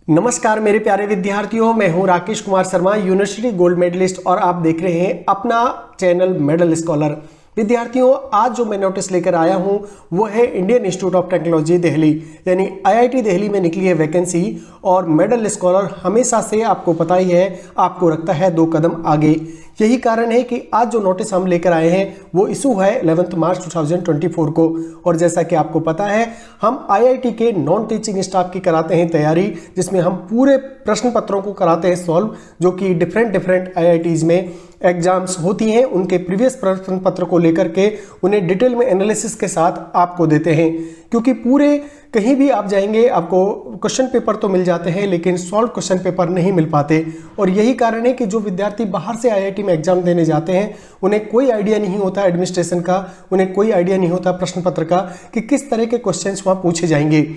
नमस्कार मेरे प्यारे विद्यार्थियों, मैं हूं Rakesh Kumar Sharma, university gold medalist, और आप देख रहे हैं अपना चैनल मेडल स्कॉलर। विद्यार्थियों, आज जो मैं नोटिस लेकर आया हूं वो है Indian institute of technology Delhi यानी आईआईटी दिल्ली में निकली है वैकेंसी। और मेडल स्कॉलर हमेशा से आपको पता ही है, आपको रखता है 2 कदम आगे। यही कारण है कि आज जो नोटिस हम लेकर आए हैं वो इशू है 11 मार्च 2024 को। और जैसा कि आपको पता है, हम आईआईटी के नॉन टीचिंग स्टाफ की कराते हैं तैयारी, जिसमें हम पूरे प्रश्न पत्रों को कराते हैं सॉल्व, जो कि डिफरेंट आईआईटीज में एग्जाम्स होती हैं। उनके प्रीवियस प्रश्न पत्र को लेकर के उन्हें डिटेल में एनालिसिस के साथ आपको देते हैं, क्योंकि पूरे कहीं भी आप जाएंगे आपको क्वेश्चन पेपर तो मिल जाते हैं, लेकिन सॉल्व क्वेश्चन पेपर नहीं मिल पाते। और यही कारण है कि जो विद्यार्थी बाहर से आईआईटी में एग्जाम देने जाते हैं उन्हें कोई आइडिया नहीं होता एडमिनिस्ट्रेशन का, उन्हें कोई आइडिया नहीं होता प्रश्न पत्र का कि किस तरह के क्वेश्चंस वहाँ पूछे जाएंगे।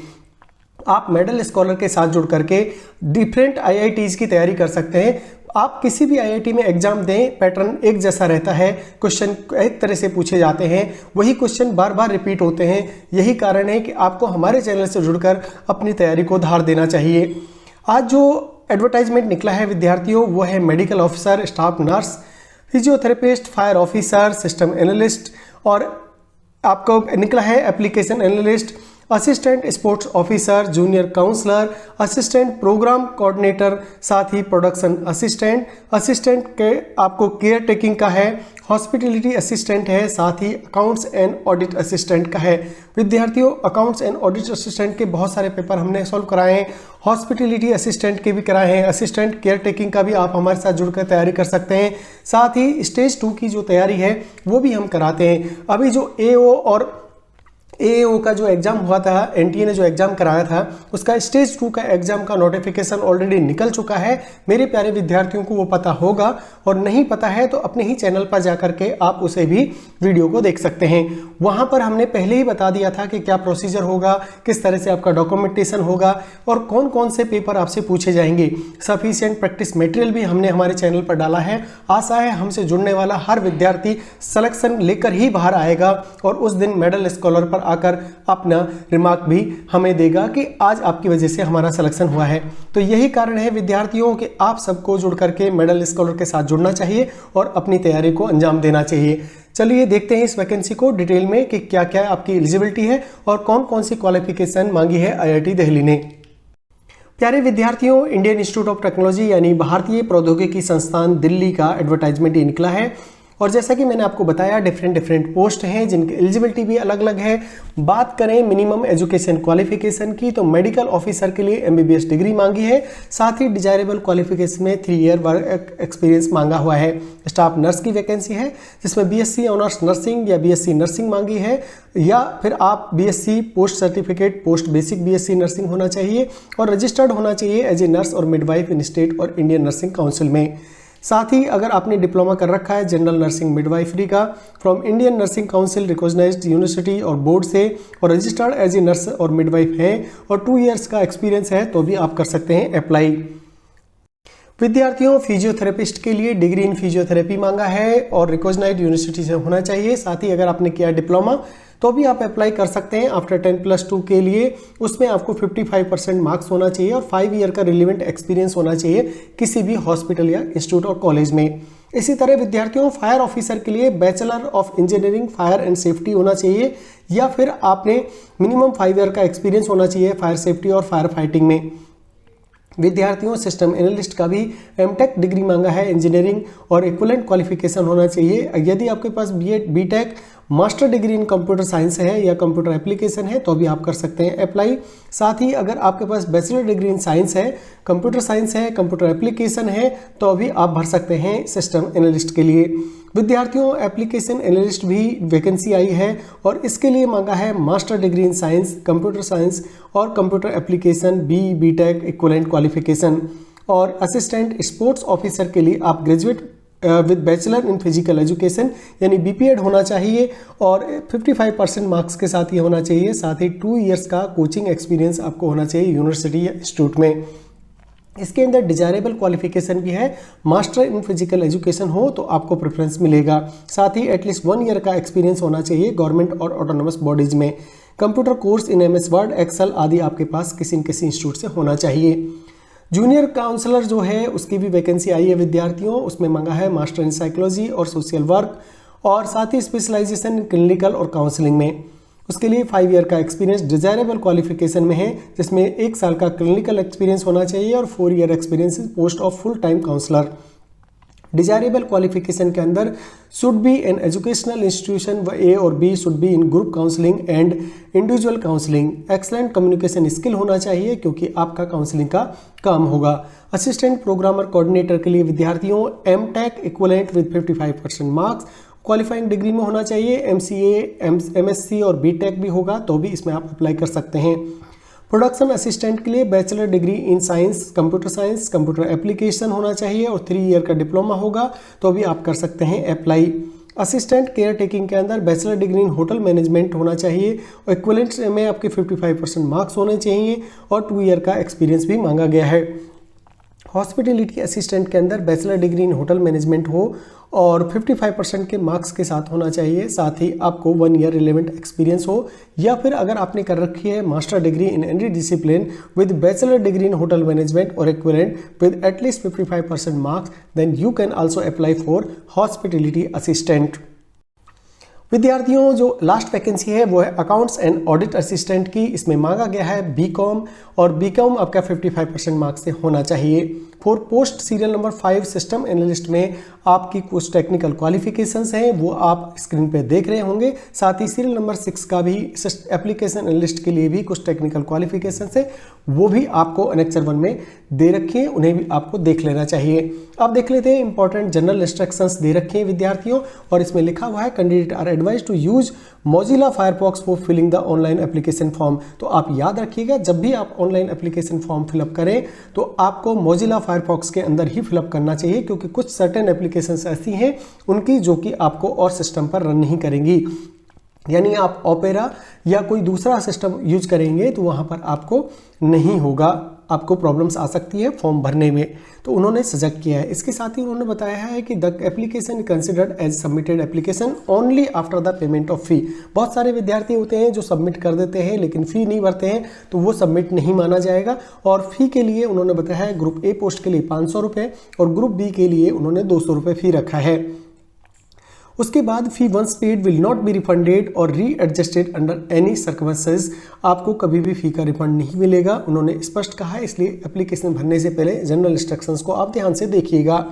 आप मेडल स्कॉलर के साथ जुड़ करके डिफरेंट आईआईटीज की तैयारी कर सकते हैं। आप किसी भी आईआईटी में एग्जाम दें, पैटर्न एक जैसा रहता है, क्वेश्चन एक तरह से पूछे जाते हैं, वही क्वेश्चन बार बार रिपीट होते हैं। यही कारण है कि आपको हमारे चैनल से जुड़कर अपनी तैयारी को धार देना चाहिए। आज जो एडवर्टाइजमेंट निकला है विद्यार्थियों वो है medical officer, staff nurse, physiotherapist, fire officer, system analyst, और आपको निकला है application analyst, assistant sports officer, junior counsellor, assistant programme coordinator, साथ ही प्रोडक्शन असिस्टेंट के आपको केयर टेकिंग का है, हॉस्पिटलिटी असिस्टेंट है, साथ ही अकाउंट्स एंड ऑडिट असिस्टेंट का है। विद्यार्थियों, अकाउंट्स एंड ऑडिट असिस्टेंट के बहुत सारे पेपर हमने सॉल्व कराए हैं, हॉस्पिटलिटी असिस्टेंट के भी कराए हैं, असिस्टेंट केयर टेकिंग का भी आप हमारे साथ जुड़कर तैयारी कर सकते हैं। साथ ही स्टेज 2 की जो तैयारी है वो भी हम कराते हैं। अभी जो एओ और एओ का जो एग्जाम हुआ था, एनटीए ने जो एग्जाम कराया था, उसका स्टेज 2 का एग्जाम का नोटिफिकेशन ऑलरेडी निकल चुका है। मेरे प्यारे विद्यार्थियों को वो पता होगा, और नहीं पता है तो अपने ही चैनल पर जाकर के आप उसे भी वीडियो को देख सकते हैं। वहां पर हमने पहले ही बता दिया था कि क्या प्रोसीजर होगा, किस तरह से आपका डॉक्यूमेंटेशन होगा और कौन कौन से पेपर आपसे पूछे जाएंगे। सफिशिएंट प्रैक्टिस मटेरियल भी हमने हमारे चैनल पर डाला है। आशा है हमसे जुड़ने वाला हर विद्यार्थी सिलेक्शन लेकर ही बाहर आएगा और उस दिन मेडल स्कॉलर पर आकर अपना रिमार्क भी हमें देगा कि आज आपकी वजह से हमारा सिलेक्शन हुआ है। तो यही कारण है विद्यार्थियों कि आप सबको जुड़ करके मेडल स्कॉलर के साथ जुड़ना चाहिए और अपनी तैयारी को अंजाम देना चाहिए। चलिए देखते हैं इस वैकेंसी को डिटेल में कि क्या क्या आपकी एलिजिबिलिटी है और कौन कौन सी क्वालिफिकेशन मांगी है आईआईटी दिल्ली ने। प्यारे विद्यार्थियों, इंडियन इंस्टीट्यूट ऑफ टेक्नोलॉजी यानी भारतीय प्रौद्योगिकी संस्थान दिल्ली का एडवर्टाइजमेंट ये निकला है। और जैसा कि मैंने आपको बताया, डिफरेंट पोस्ट हैं जिनकी एलिजिबिलिटी भी अलग अलग है। बात करें मिनिमम एजुकेशन क्वालिफिकेशन की, तो मेडिकल ऑफिसर के लिए एमबीबीएस डिग्री मांगी है, साथ ही डिजायरेबल क्वालिफिकेशन में 3 ईयर वर्क एक्सपीरियंस मांगा हुआ है। स्टाफ नर्स की वैकेंसी है जिसमें बीएससी ऑनर्स नर्सिंग या बीएससी नर्सिंग मांगी है, या फिर आप BSc post certificate post basic BSc nursing होना चाहिए और रजिस्टर्ड होना चाहिए एज ए नर्स और मिडवाइफ इन स्टेट और इंडियन नर्सिंग काउंसिल में। साथ ही अगर आपने डिप्लोमा कर रखा है जनरल नर्सिंग मिडवाइफरी का from Indian nursing council recognised university और बोर्ड से, और रजिस्टर्ड एज ए नर्स और मिडवाइफ है और 2 ईयर्स का एक्सपीरियंस है, तो भी आप कर सकते हैं अप्लाई। विद्यार्थियों, फिजियोथेरेपिस्ट के लिए डिग्री इन फिजियोथेरेपी मांगा है और रिकॉग्नाइज्ड यूनिवर्सिटी से होना चाहिए। साथ ही अगर आपने किया डिप्लोमा तो भी आप अप्लाई कर सकते हैं आफ्टर 10+2 के लिए। उसमें आपको 55% मार्क्स होना चाहिए और 5 ईयर का रिलेवेंट एक्सपीरियंस होना चाहिए किसी भी हॉस्पिटल या इंस्टीट्यूट और कॉलेज में। इसी तरह विद्यार्थियों, फायर ऑफिसर के लिए bachelor of engineering fire and safety होना चाहिए, या फिर आपने मिनिमम 5 ईयर का एक्सपीरियंस होना चाहिए फायर सेफ्टी और फायर फाइटिंग में। विद्यार्थियों, सिस्टम एनालिस्ट का भी एमटेक डिग्री मांगा है इंजीनियरिंग और इक्विवेलेंट क्वालिफिकेशन होना चाहिए। यदि आपके पास BEd BTech master degree in computer science है या कंप्यूटर एप्लीकेशन है तो भी आप कर सकते हैं अप्लाई। साथ ही अगर आपके पास बैचलर डिग्री इन साइंस है, कंप्यूटर साइंस है, कंप्यूटर एप्लीकेशन है, तो भी आप भर सकते हैं सिस्टम एनालिस्ट के लिए। विद्यार्थियों, एप्लीकेशन एनालिस्ट भी वैकेंसी आई है और इसके लिए मांगा है master degree in science, computer science और computer application BTech equivalent qualification. और असिस्टेंट स्पोर्ट्स ऑफिसर के लिए आप graduate with bachelor in physical education यानी बीपीएड होना चाहिए और 55% मार्क्स के साथ ये होना चाहिए। साथ ही 2 ईयर्स का कोचिंग एक्सपीरियंस आपको होना चाहिए यूनिवर्सिटी या इंस्टीट्यूट में। इसके अंदर डिजायरेबल क्वालिफिकेशन भी है, मास्टर इन फिजिकल एजुकेशन हो तो आपको प्रेफरेंस मिलेगा। साथ ही एटलीस्ट 1 ईयर का एक्सपीरियंस होना चाहिए गवर्नमेंट और ऑटोनोमस बॉडीज में। Computer course in MS Word, Excel आदि आपके पास किसी न किसी इंस्टीट्यूट से होना चाहिए। जूनियर काउंसलर जो है उसकी भी वैकेंसी आई है विद्यार्थियों, उसमें मांगा है मास्टर इन साइकोलॉजी और सोशल वर्क और साथ ही स्पेशलाइजेशन इन क्लिनिकल और काउंसलिंग में। उसके लिए 5 ईयर का एक्सपीरियंस डिजायरेबल क्वालिफिकेशन में है, जिसमें 1 साल का क्लिनिकल एक्सपीरियंस होना चाहिए और 4 year experience post of full time counsellor. Desirable qualification के अंदर should be an educational institution A और B should be in group counselling and individual counselling. Excellent communication skill होना चाहिए क्योंकि आपका काउंसलिंग का काम होगा। असिस्टेंट प्रोग्रामर कोऑर्डिनेटर के लिए विद्यार्थियों MTech equivalent with 55% marks qualifying degree में होना चाहिए। एमसीए, एमएससी और बीटेक भी होगा तो भी इसमें आप अप्लाई कर सकते हैं। प्रोडक्शन असिस्टेंट के लिए bachelor degree in science, computer application होना चाहिए और 3 ईयर का डिप्लोमा होगा तो भी आप कर सकते हैं अप्लाई। असिस्टेंट केयर टेकिंग के अंदर bachelor degree in hotel management होना चाहिए और इक्विवेलेंट में आपके 55% मार्क्स होने चाहिए और 2 ईयर का एक्सपीरियंस भी मांगा गया है। हॉस्पिटलिटी असिस्टेंट के अंदर bachelor degree in hotel management हो और 55% के मार्क्स के साथ होना चाहिए, साथ ही आपको 1 ईयर रिलेवेंट एक्सपीरियंस हो, या फिर अगर आपने कर रखी है master degree in any discipline with bachelor degree in hotel management और equivalent with at least 55% marks, then you can also apply for hospitality assistant. विद्यार्थियों जो लास्ट वैकेंसी है वो है अकाउंट्स एंड ऑडिट असिस्टेंट की। इसमें मांगा गया है बीकॉम और बीकॉम आपका 55% मार्क्स से होना चाहिए। For post serial number 5 system analyst में आपकी कुछ टेक्निकल क्वालिफिकेशंस हैं वो आप स्क्रीन पे देख रहे होंगे। साथ ही सीरियल नंबर 6 का भी एप्लीकेशन एनालिस्ट के लिए भी कुछ टेक्निकल क्वालिफिकेशंस है, वो भी आपको अनेक्चर 1 में दे रखे हैं, उन्हें भी आपको देख लेना चाहिए। अब देख लेते हैं इंपॉर्टेंट जनरल इंस्ट्रक्शंस दे रखे हैं विद्यार्थियों और इसमें लिखा हुआ है candidate are advise to use Mozilla Firefox for filling the online application form. तो आप याद रखिएगा जब भी आप ऑनलाइन एप्लीकेशन फॉर्म फिलअप करें तो आपको मोजिला फायरफॉक्स के अंदर ही फिलअप करना चाहिए, क्योंकि कुछ सर्टेन एप्लीकेशंस ऐसी हैं उनकी जो कि आपको और सिस्टम पर रन नहीं करेंगी। यानी आप ओपेरा या कोई दूसरा सिस्टम यूज करेंगे तो वहां पर आपको नहीं होगा, आपको प्रॉब्लम्स आ सकती है फॉर्म भरने में, तो उन्होंने सजेस्ट किया है। इसके साथ ही उन्होंने बताया है कि the application considered as submitted application only after the payment of fee. बहुत सारे विद्यार्थी होते हैं जो सबमिट कर देते हैं लेकिन फी नहीं भरते हैं, तो वो सबमिट नहीं माना जाएगा। और फी के लिए उन्होंने बताया है ग्रुप ए पोस्ट के लिए 500 रुपये और ग्रुप बी के लिए उन्होंने 200 रुपये फी रखा है। उसके बाद fee once paid will not be refunded और रीएडजस्टेड अंडर एनी सर्कमस्टेंसेस। आपको कभी भी फी का रिफंड नहीं मिलेगा, उन्होंने स्पष्ट कहा है। इसलिए एप्लीकेशन भरने से पहले जनरल इंस्ट्रक्शंस को आप ध्यान से देखिएगा।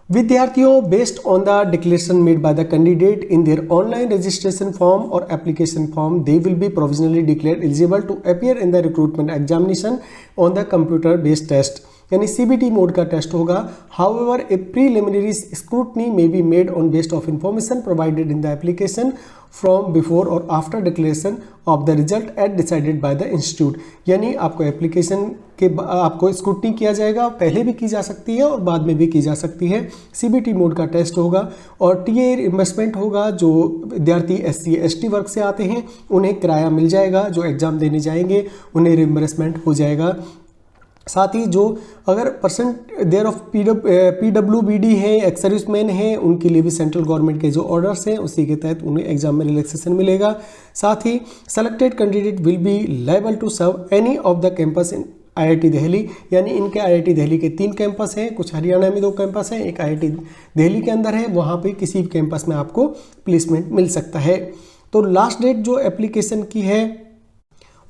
विद्यार्थियों based on the declaration made by the candidate in their online registration form और application form they will be provisionally declared eligible to appear in the recruitment examination on the computer based test, यानी CBT mode का test होगा। However a preliminary scrutiny may be made on based of information provided in the application from before और after declaration of the result at decided by the institute. यानी आपको application के आपको scrutiny किया जाएगा, पहले भी की जा सकती है और बाद में भी की जा सकती है। CBT मोड का टेस्ट होगा और TA रिइंबर्समेंट होगा। जो विद्यार्थी SC ST वर्ग से आते हैं उन्हें किराया मिल जाएगा, जो एग्जाम देने जाएंगे उन्हें रिइंबर्समेंट हो जाएगा। साथ ही जो अगर परसेंट देयर ऑफ PWBD है, एक्स सर्विसमैन है, उनके लिए भी सेंट्रल गवर्नमेंट के जो ऑर्डर्स हैं उसी के तहत उन्हें एग्जाम में रिलैक्सेशन मिलेगा। साथ ही selected candidate will be liable to serve any of the campus in IIT Delhi, यानी इनके IIT दिल्ली के 3 कैंपस हैं, कुछ हरियाणा में 2 कैंपस हैं, एक IIT दिल्ली के अंदर है, वहाँ पे किसी भी कैंपस में आपको प्लेसमेंट मिल सकता है। तो लास्ट डेट जो एप्लीकेशन की है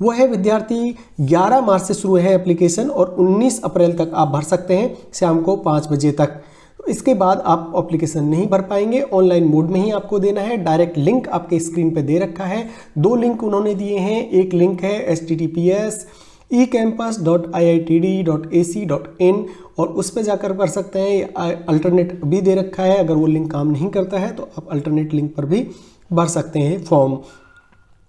वो है विद्यार्थी 11 मार्च से शुरू है एप्लीकेशन और 19 अप्रैल तक आप भर सकते हैं शाम को 5 बजे तक। तो इसके बाद आप एप्लीकेशन नहीं भर पाएंगे, ऑनलाइन मोड में ही आपको देना है। डायरेक्ट लिंक आपके स्क्रीन पे दे रखा है, 2 लिंक उन्होंने दिए हैं। एक लिंक है https ecampus.iitd.ac.in और उस पर जाकर कर सकते हैं। अल्टरनेट भी दे रखा है, अगर वो लिंक काम नहीं करता है तो आप अल्टरनेट लिंक पर भी भर सकते हैं फॉर्म।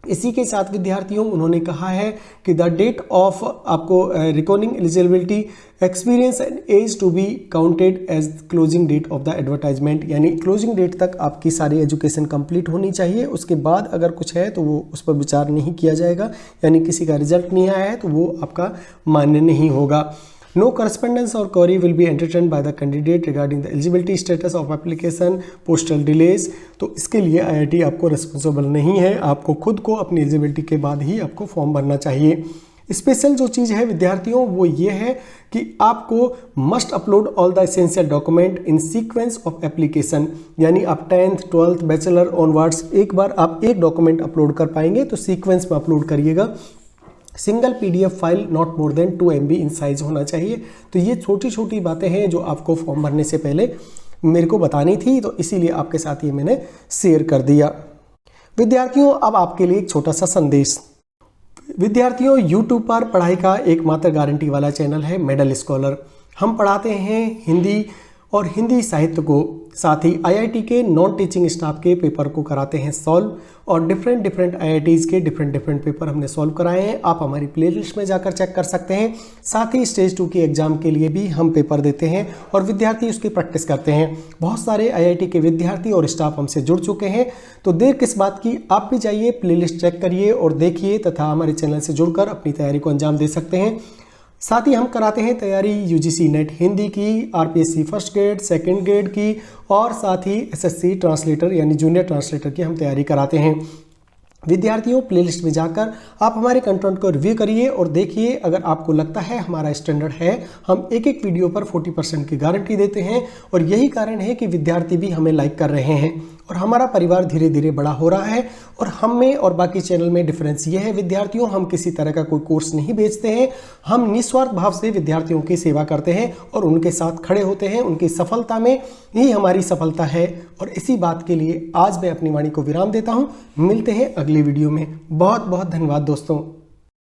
इसी के साथ विद्यार्थियों उन्होंने कहा है कि द डेट ऑफ आपको recording eligibility experience and age to be counted as closing date of the advertisement, यानी क्लोजिंग डेट तक आपकी सारी एजुकेशन कंप्लीट होनी चाहिए। उसके बाद अगर कुछ है तो वो उस पर विचार नहीं किया जाएगा, यानी किसी का रिजल्ट नहीं आया है तो वो आपका मान्य नहीं होगा। No correspondence or query will be entertained by the candidate regarding the eligibility status of application, postal delays। तो इसके लिए IIT आपको रिस्पॉन्सिबल नहीं है, आपको खुद को अपनी एलिजिबिलिटी के बाद ही आपको फॉर्म भरना चाहिए। स्पेशल जो चीज़ है विद्यार्थियों वो ये है कि आपको must upload all the essential document in sequence of application, यानी आप 10th 12th बैचलर ऑनवर्ड्स एक बार आप एक डॉक्यूमेंट अपलोड कर पाएंगे तो सीक्वेंस में अपलोड करिएगा। Single PDF file not more than 2 MB in size होना चाहिए। तो ये छोटी छोटी बातें हैं जो आपको फॉर्म भरने से पहले मेरे को बतानी थी, तो इसीलिए आपके साथ ये मैंने शेयर कर दिया। विद्यार्थियों अब आपके लिए एक छोटा सा संदेश। विद्यार्थियों YouTube पर पढ़ाई का एकमात्र गारंटी वाला चैनल है मेडल स्कॉलर। हम पढ़ाते हैं हिंदी और हिंदी साहित्य को, साथ ही IIT के नॉन टीचिंग स्टाफ के पेपर को कराते हैं सॉल्व, और डिफरेंट IITs के डिफरेंट पेपर हमने सॉल्व कराए हैं। आप हमारी प्लेलिस्ट में जाकर चेक कर सकते हैं। साथ ही स्टेज 2 की एग्जाम के लिए भी हम पेपर देते हैं और विद्यार्थी उसकी प्रैक्टिस करते हैं। बहुत सारे IIT के विद्यार्थी और स्टाफ हमसे जुड़ चुके हैं, तो देर किस बात की, आप भी जाइए प्लेलिस्ट चेक करिए और देखिए तथा हमारे चैनल से जुड़कर अपनी तैयारी को अंजाम दे सकते हैं। साथ ही हम कराते हैं तैयारी UGC नेट हिंदी की, RPSC first grade, second grade की, और साथ ही SSC ट्रांसलेटर यानी जूनियर ट्रांसलेटर की हम तैयारी कराते हैं। विद्यार्थियों प्लेलिस्ट में जाकर आप हमारे कंटेंट को रिव्यू करिए और देखिए, अगर आपको लगता है हमारा स्टैंडर्ड है, हम एक वीडियो पर 40% की गारंटी देते हैं, और यही कारण है कि विद्यार्थी भी हमें लाइक कर रहे हैं और हमारा परिवार धीरे धीरे बड़ा हो रहा है। और हम में और बाकी चैनल में डिफरेंस ये है विद्यार्थियों, हम किसी तरह का कोई कोर्स नहीं बेचते हैं, हम निस्वार्थ भाव से विद्यार्थियों की सेवा करते हैं और उनके साथ खड़े होते हैं। उनकी सफलता में ही हमारी सफलता है, और इसी बात के लिए आज मैं अपनी वाणी को विराम देता हूं। मिलते हैं अगली वीडियो में। बहुत बहुत धन्यवाद दोस्तों।